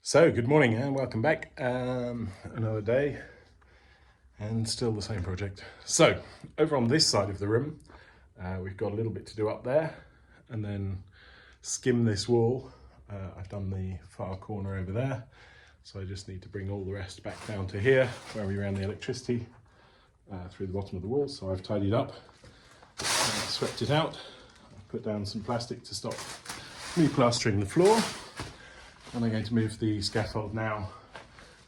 So, good morning and welcome back. Another day and still the same project. So, over on this side of the room, we've got a little bit to do up there and then skim this wall. I've done the far corner over there, so I just need to bring all the rest back down to here where we ran the electricity through the bottom of the wall. So I've tidied up, swept it out, I've put down some plastic to stop me plastering the floor. And I'm going to move the scaffold now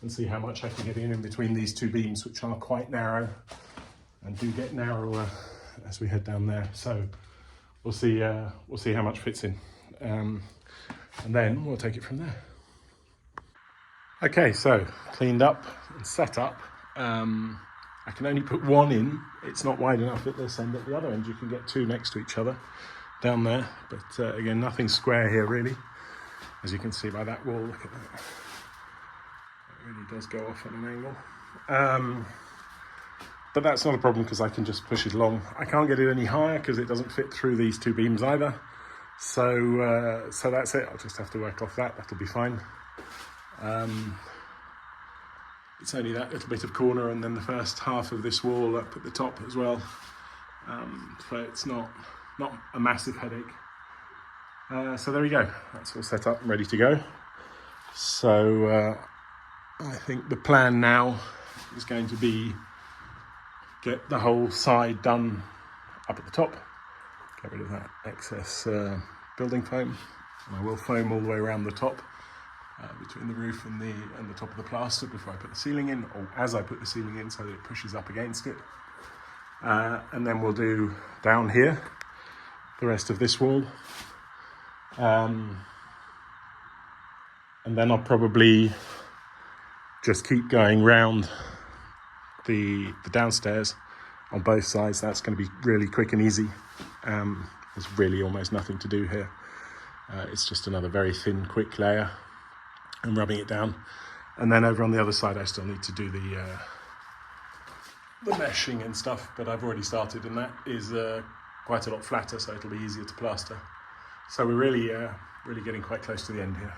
and see how much I can get in between these two beams, which are quite narrow and do get narrower as we head down there. So we'll see how much fits in, and then we'll take it from there. Okay, so cleaned up and set up. I can only put one in. It's not wide enough at this end. At the other end, you can get two next to each other down there. But again, nothing square here really. As you can see by that wall, look at that. It really does go off at an angle. But that's not a problem because I can just push it along. I can't get it any higher because it doesn't fit through these two beams either. So that's it. I'll just have to work off that. That'll be fine. It's only that little bit of corner and then the first half of this wall up at the top as well. So it's not a massive headache. So there we go, that's all set up and ready to go. So I think the plan now is going to be get the whole side done up at the top, get rid of that excess building foam, and I will foam all the way around the top between the roof and the top of the plaster before I put the ceiling in, or as I put the ceiling in so that it pushes up against it. And then we'll do down here the rest of this wall. And then I'll probably just keep going round the downstairs on both sides. That's going to be really quick and easy. There's really almost nothing to do here. It's just another very thin, quick layer and rubbing it down. And then over on the other side, I still need to do the meshing and stuff, but I've already started, and that is quite a lot flatter, so it'll be easier to plaster. So we're really getting quite close to the end here.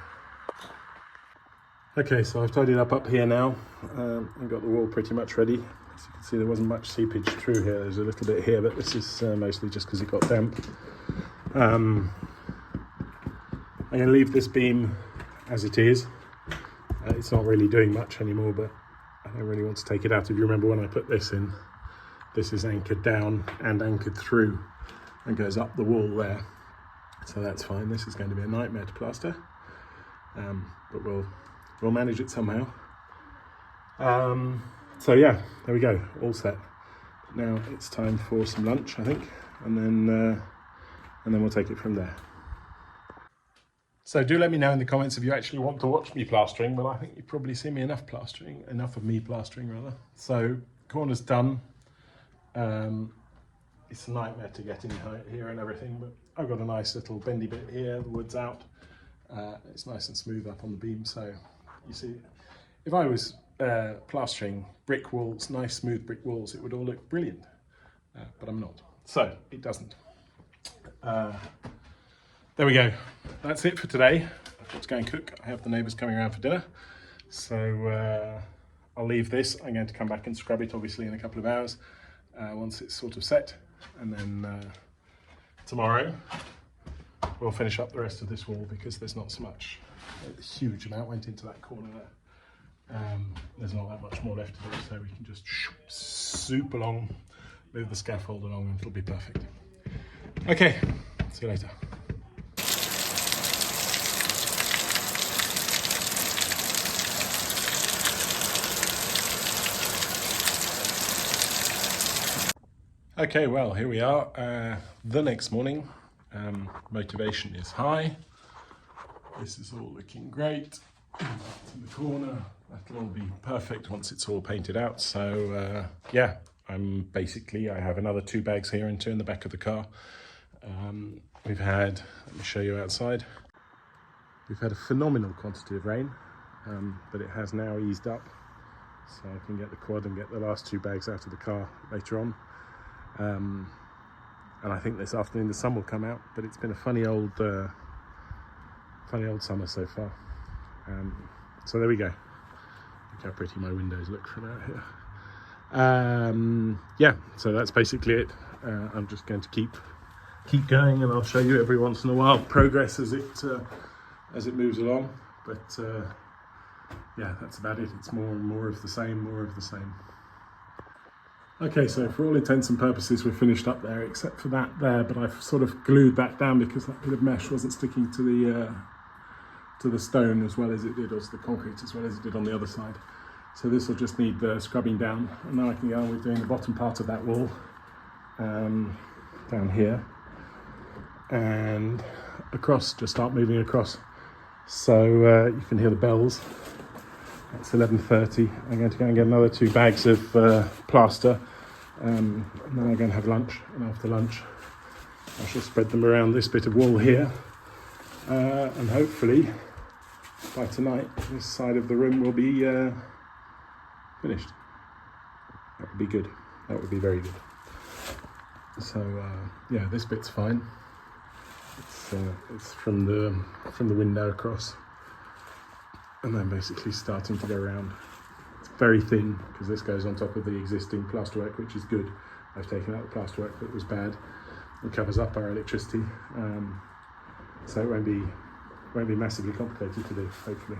Okay, so I've tidied up here now. I've got the wall pretty much ready. As you can see, there wasn't much seepage through here. There's a little bit here, but this is mostly just because it got damp. I'm going to leave this beam as it is. It's not really doing much anymore, but I don't really want to take it out. If you remember when I put this in, this is anchored down and anchored through and goes up the wall there. So that's fine. This is going to be a nightmare to plaster, but we'll manage it somehow. So yeah, there we go, all set. Now it's time for some lunch, I think, and then we'll take it from there. So do let me know in the comments if you actually want to watch me plastering, but I think you've probably seen me enough of me plastering rather. So corner's done. It's a nightmare to get in here and everything, but I've got a nice little bendy bit here, the wood's out. It's nice and smooth up on the beam, so you see, if I was plastering brick walls, nice smooth brick walls, it would all look brilliant, but I'm not, so it doesn't. There we go, that's it for today. I've got to go and cook. I have the neighbours coming around for dinner, so I'll leave this. I'm going to come back and scrub it obviously in a couple of hours once it's sort of set, and then tomorrow we'll finish up the rest of this wall because there's not so much. A huge amount went into that corner there. There's not that much more left to do, so we can just swoop along, move the scaffold along, and it'll be perfect. Okay, see you later. Okay, well, here we are, the next morning. Motivation is high. This is all looking great. In the corner, that'll all be perfect once it's all painted out. So yeah, I have another 2 bags here and 2 in the back of the car. We've had, let me show you outside. We've had a phenomenal quantity of rain, but it has now eased up. So I can get the quad and get the last 2 bags out of the car later on. And I think this afternoon the sun will come out, but it's been a funny old summer so far. So there we go. Look how pretty my windows look from out here. Yeah, so that's basically it. I'm just going to keep going, and I'll show you every once in a while progress as it moves along. But yeah, that's about it. It's more and more of the same, more of the same. Okay, so for all intents and purposes, we're finished up there, except for that there. But I've sort of glued that down because that bit of mesh wasn't sticking to the stone as well as it did, or to the concrete as well as it did on the other side. So this will just need scrubbing down, and now I can get on with doing the bottom part of that wall down here and across. Just start moving across. So you can hear the bells. It's 11:30. I'm going to go and get another 2 bags of plaster, and then I'm going to have lunch. And after lunch, I shall spread them around this bit of wall here, and hopefully by tonight this side of the room will be finished. That would be good. That would be very good. So yeah, this bit's fine. It's from the window across, and then basically starting to go around. It's very thin because this goes on top of the existing plasterwork, which is good. I've taken out the plasterwork that was bad. It covers up our electricity, so it won't be massively complicated to do, hopefully.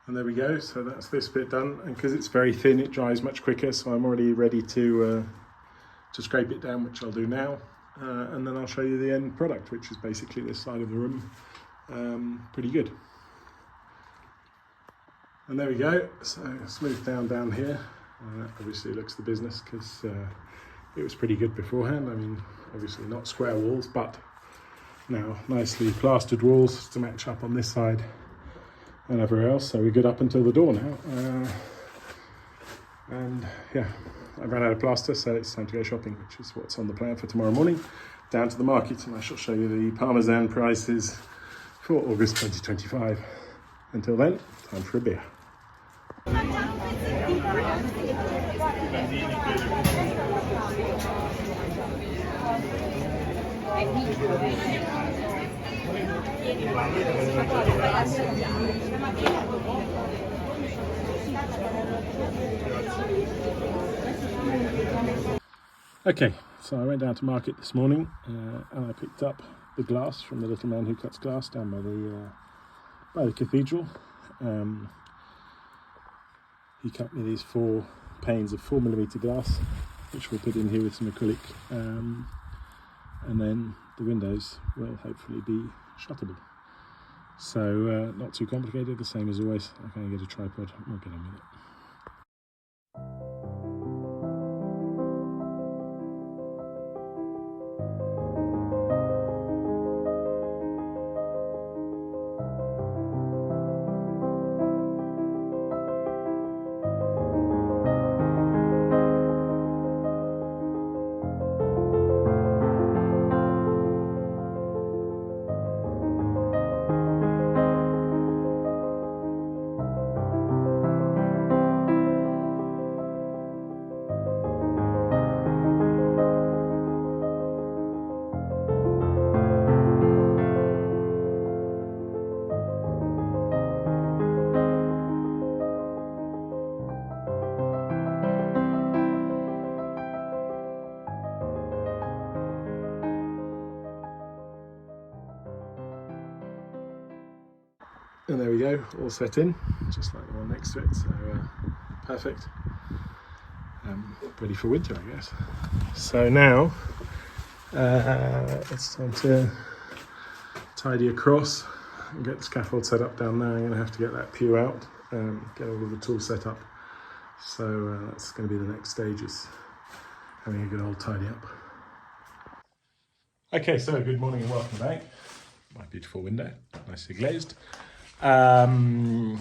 And there we go, so that's this bit done, and because it's very thin it dries much quicker, so I'm already ready to scrape it down, which I'll do now, and then I'll show you the end product, which is basically this side of the room. Pretty good. And there we go, so smooth down here. Obviously it looks the business because it was pretty good beforehand. I mean, obviously not square walls, but now nicely plastered walls to match up on this side and everywhere else, so we're good up until the door now. And yeah, I ran out of plaster, so it's time to go shopping, which is what's on the plan for tomorrow morning. Down to the market, and I shall show you the Parmesan prices for August 2025. Until then, time for a beer. Okay, so I went down to market this morning and I picked up the glass from the little man who cuts glass down by the cathedral. He cut me these 4 panes of 4mm glass, which we'll put in here with some acrylic, and then the windows will hopefully be shuttable. So not too complicated, the same as always. I'm going to get a tripod and we'll get on with it. And there we go, all set in, just like the one next to it, so perfect. Ready for winter, I guess. So now it's time to tidy across and get the scaffold set up down there. I'm going to have to get that pew out, get all of the tools set up. So that's going to be the next stage, is having a good old tidy up. Okay, so good morning and welcome back. My beautiful window, nicely glazed. The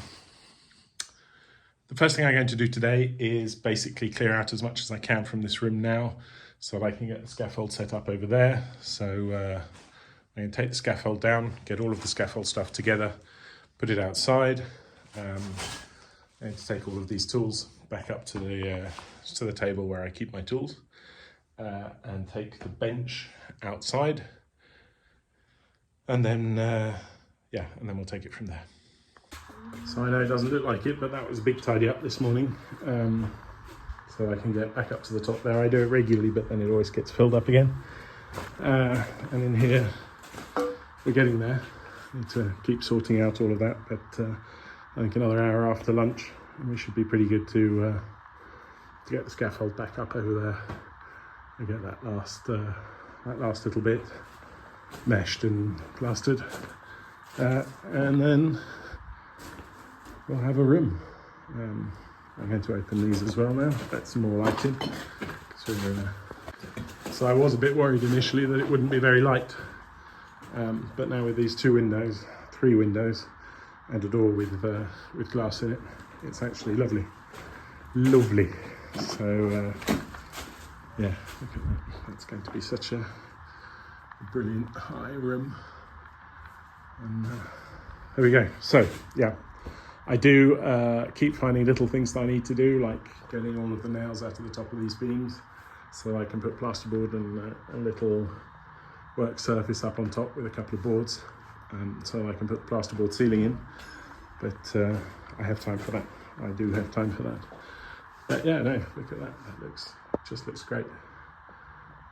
first thing I'm going to do today is basically clear out as much as I can from this room now so that I can get the scaffold set up over there. So I'm going to take the scaffold down, get all of the scaffold stuff together, put it outside. I'm going to take all of these tools back up to the table where I keep my tools, and take the bench outside, and then and then we'll take it from there. So I know it doesn't look like it, but that was a big tidy up this morning, so I can get back up to the top there. I do it regularly, but then it always gets filled up again. And in here, we're getting there. Need to keep sorting out all of that, but I think another hour after lunch, and we should be pretty good to get the scaffold back up over there and get that last little bit meshed and plastered, and then we'll have a room. I'm going to open these as well now, get some more light in. So I was a bit worried initially that it wouldn't be very light, but now with these 3 windows, and a door with glass in it, it's actually lovely. So yeah, look at that. That's going to be such a brilliant high room. And there we go. So yeah, I do keep finding little things that I need to do, like getting all of the nails out of the top of these beams so I can put plasterboard and a little work surface up on top with a couple of boards, so I can put the plasterboard ceiling in. But I have time for that. I do have time for that. But yeah, no, look at that. That just looks great.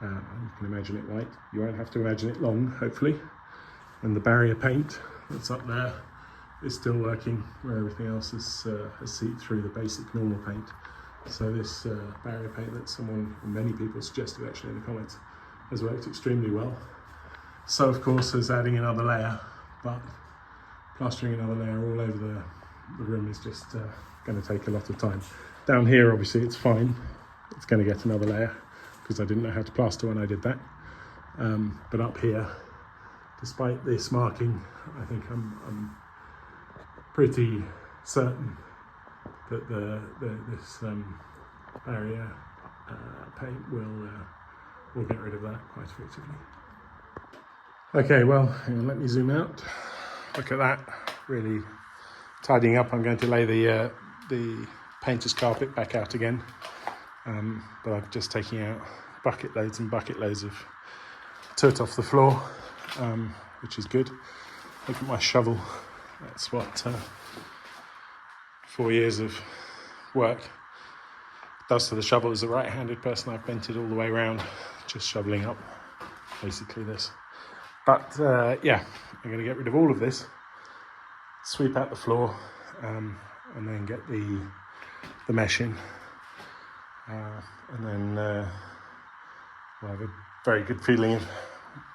You can imagine it white. You won't have to imagine it long, hopefully. And the barrier paint that's up there is still working, where everything else has seeped through the basic normal paint. So this barrier paint that many people suggested actually in the comments, has worked extremely well. So of course, as adding another layer, but plastering another layer all over the room is just going to take a lot of time. Down here, obviously, it's fine. It's going to get another layer because I didn't know how to plaster when I did that. But up here, despite this marking, I think I'm pretty certain that this barrier paint will get rid of that quite effectively. Okay, well, hang on, let me zoom out. Look at that, really tidying up. I'm going to lay the painter's carpet back out again, but I'm just taking out bucket loads and bucket loads of dirt off the floor, which is good. Look at my shovel. That's what 4 years of work does to the shovel. As a right-handed person, I've bent it all the way around, just shoveling up basically this. But yeah, I'm going to get rid of all of this, sweep out the floor, and then get the mesh in, and then we'll have a very good feeling of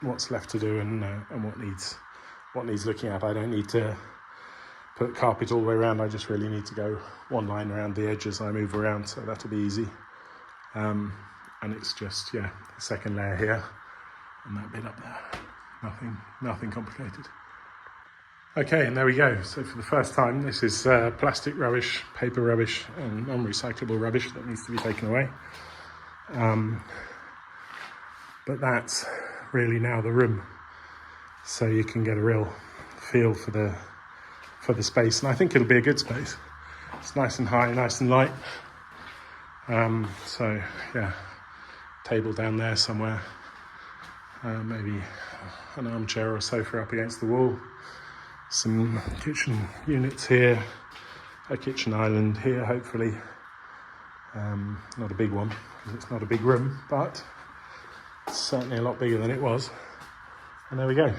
what's left to do and what needs looking at. I don't need to put carpet all the way around. I just really need to go one line around the edge as I move around, so that'll be easy. And it's just, yeah, the second layer here and that bit up there. Nothing complicated. Okay, and there we go. So for the first time, this is plastic rubbish, paper rubbish, and non-recyclable rubbish that needs to be taken away. But that's really now the room, so you can get a real feel for the space, and I think it'll be a good space. It's nice and high, nice and light. So yeah, table down there somewhere, maybe an armchair or sofa up against the wall, some kitchen units here, a kitchen island here hopefully, not a big one because it's not a big room, but it's certainly a lot bigger than it was. And there we go.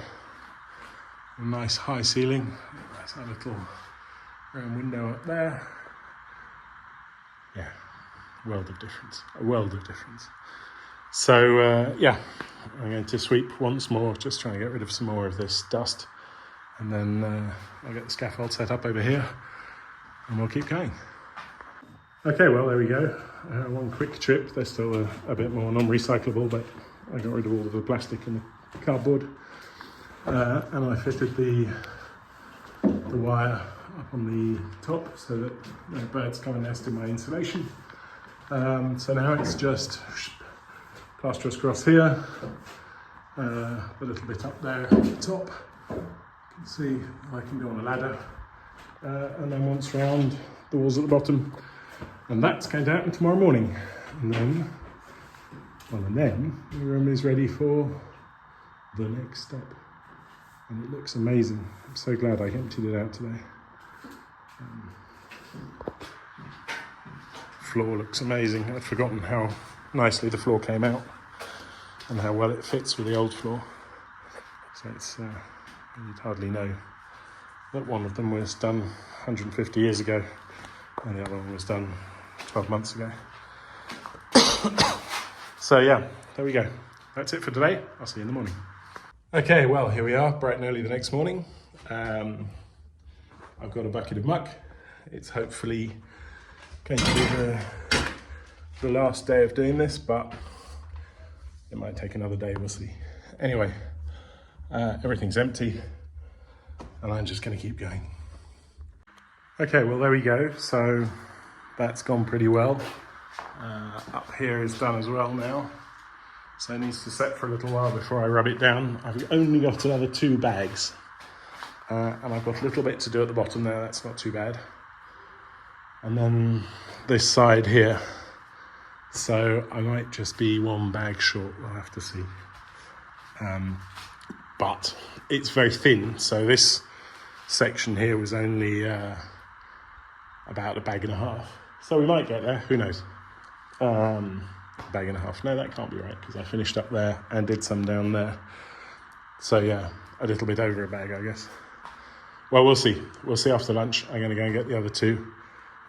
A nice high ceiling. There's a little round window up there. Yeah, world of difference, a world of difference. So yeah, I'm going to sweep once more, just trying to get rid of some more of this dust. And then I'll get the scaffold set up over here and we'll keep going. Okay, well, there we go. One quick trip. There's still a bit more non-recyclable, but I got rid of all of the plastic and the cardboard. And I fitted the wire up on the top so that no birds come and nest in my insulation. So now it's just plaster across here, a little bit up there at the top. You can see I can go on a ladder, and then once round the walls at the bottom, and that's going to happen tomorrow morning. And then, well, and then the room is ready for the next step. And it looks amazing. I'm so glad I emptied it out today. Floor looks amazing. I'd forgotten how nicely the floor came out and how well it fits with the old floor. So it's you'd hardly know that one of them was done 150 years ago and the other one was done 12 months ago. So yeah, there we go. That's it for today. I'll see you in the morning. Okay, well, here we are, bright and early the next morning. I've got a bucket of muck. It's hopefully going to be the last day of doing this, but it might take another day, we'll see. Anyway, everything's empty and I'm just going to keep going. Okay, well, there we go. So that's gone pretty well. Up here is done as well now. So it needs to set for a little while before I rub it down. I've only got another 2 bags. And I've got a little bit to do at the bottom there, that's not too bad. And then this side here. So I might just be 1 bag short, we'll have to see. But it's very thin, so this section here was only about 1.5 bags. So we might get there, who knows. 1.5 bags, no, that can't be right, because I finished up there and did some down there. So yeah, a little bit over 1 bag, I guess. Well, we'll see. We'll see after lunch. I'm going to go and get the other 2.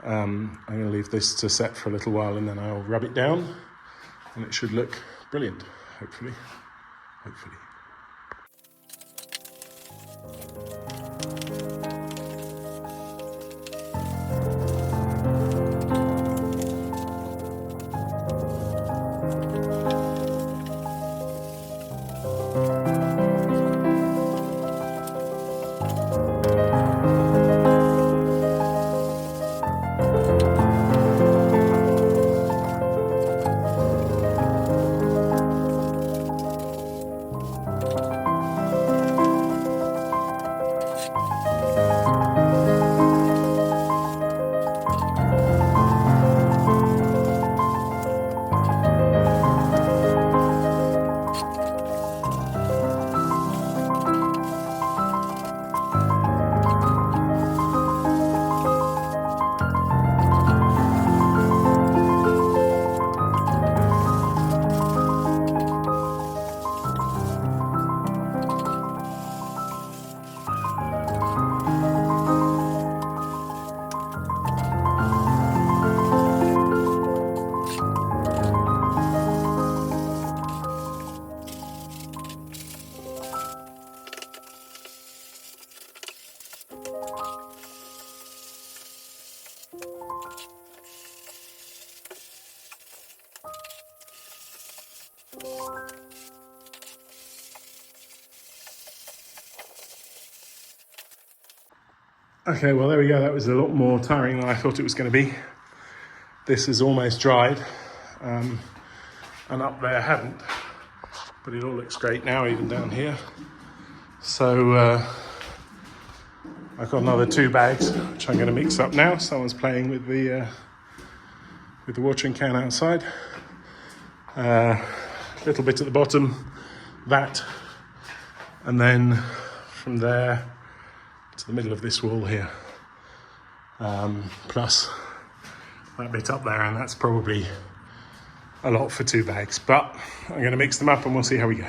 I'm going to leave this to set for a little while and then I'll rub it down and it should look brilliant, hopefully. Okay, well, there we go. That was a lot more tiring than I thought it was going to be. This is almost dried, and up there hadn't, but it all looks great now, even down here. So I've got another 2 bags, which I'm going to mix up now. Someone's playing with the watering can outside. A little bit at the bottom, that, and then from there to the middle of this wall here, plus that bit up there, and that's probably a lot for 2 bags, but I'm going to mix them up and we'll see how we go.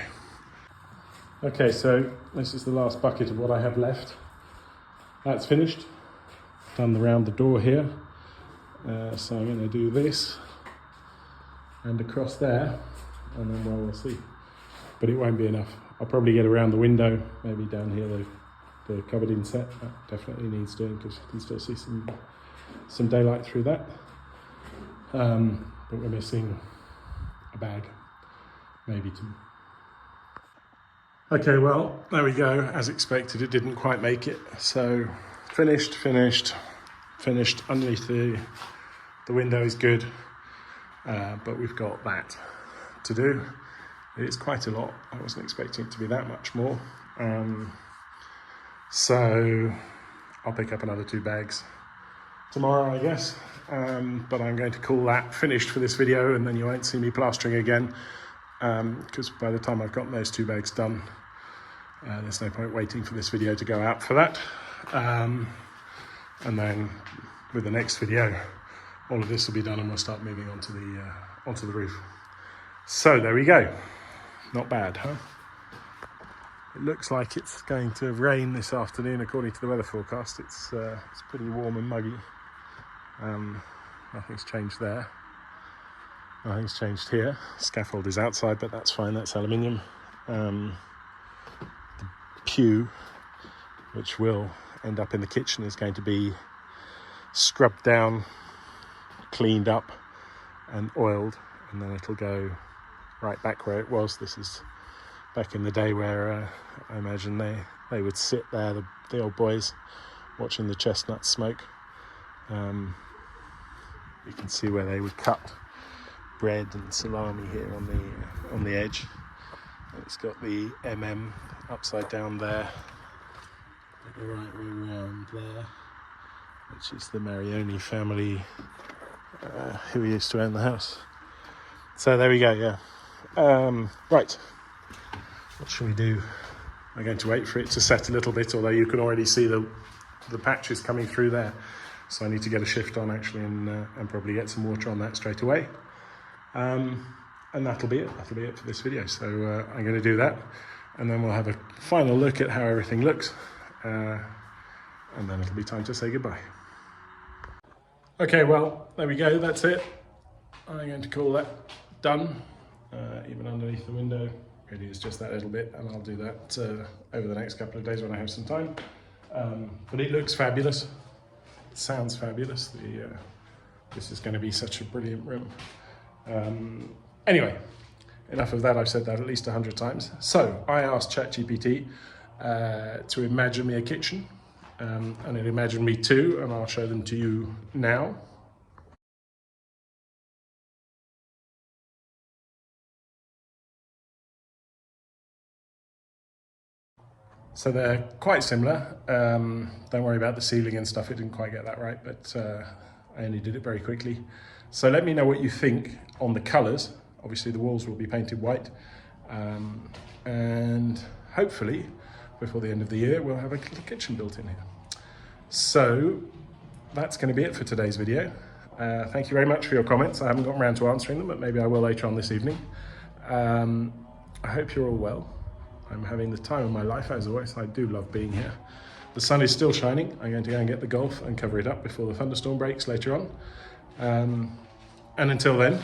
Okay, so this is the last bucket of what I have left. That's finished. Done around the door here. So I'm going to do this and across there, and then well, we'll see. But it won't be enough. I'll probably get around the window, maybe down here the covered inset. That definitely needs doing because you can still see some daylight through that. But we're missing a bag, maybe two. Okay, well, there we go. As expected, it didn't quite make it. So finished underneath the window is good, but we've got that to do. It's quite a lot. I wasn't expecting it to be that much more. So I'll pick up another 2 bags tomorrow, I guess. But I'm going to call that finished for this video, and then you won't see me plastering again, because by the time I've got those 2 bags done, there's no point waiting for this video to go out for that. And then with the next video, all of this will be done and we'll start moving onto the roof. So there we go. Not bad, huh? It looks like it's going to rain this afternoon according to the weather forecast. It's pretty warm and muggy. Nothing's changed there. Nothing's changed here. Scaffold is outside, but that's fine, that's aluminium. The pew, which will end up in the kitchen, is going to be scrubbed down, cleaned up and oiled, and then it'll go right back where it was. This is back in the day where I imagine they would sit there, the old boys, watching the chestnuts smoke. You can see where they would cut bread and salami here on the edge. It's got the upside down there, the right way around there, which is the Marioni family who used to own the house. So there we go, yeah. Right, what shall we do? I'm going to wait for it to set a little bit, although you can already see the patches coming through there. So I need to get a shift on actually and probably get some water on that straight away. And that'll be it. That'll be it for this video. So I'm going to do that, and then we'll have a final look at how everything looks, and then it'll be time to say goodbye. Okay, well, there we go. That's it. I'm going to call that done. Even underneath the window, really is just that little bit, and I'll do that over the next couple of days when I have some time. But it looks fabulous. It sounds fabulous. This is going to be such a brilliant room. Anyway, enough of that. I've said that at least 100 times. So I asked ChatGPT to imagine me a kitchen, and it imagined me 2, and I'll show them to you now. So they're quite similar. Don't worry about the ceiling and stuff. It didn't quite get that right, but I only did it very quickly. So let me know what you think on the colours. Obviously the walls will be painted white, and hopefully before the end of the year we'll have a little kitchen built in here. So that's going to be it for today's video. Thank you very much for your comments. I haven't gotten around to answering them, but maybe I will later on this evening. I hope you're all well. I'm having the time of my life as always. I do love being here. The sun is still shining. I'm going to go and get the golf and cover it up before the thunderstorm breaks later on. And until then,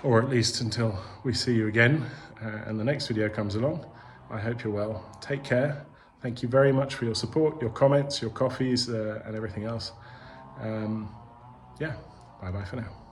or at least until we see you again and the next video comes along, I hope you're well. Take care. Thank you very much for your support, your comments, your coffees, and everything else. Yeah, bye-bye for now.